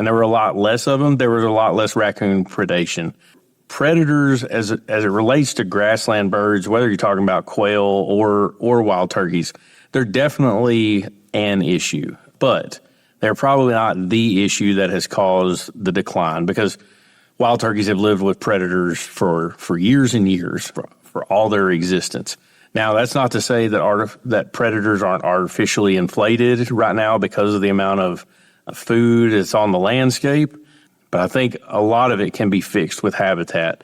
and there were a lot less of them, there was a lot less raccoon predation. Predators, as it relates to grassland birds, whether you're talking about quail or wild turkeys, they're definitely an issue, but they're probably not the issue that has caused the decline, because wild turkeys have lived with predators for years and years, for all their existence. Now, that's not to say that predators aren't artificially inflated right now because of the amount of food that's on the landscape, but I think a lot of it can be fixed with habitat.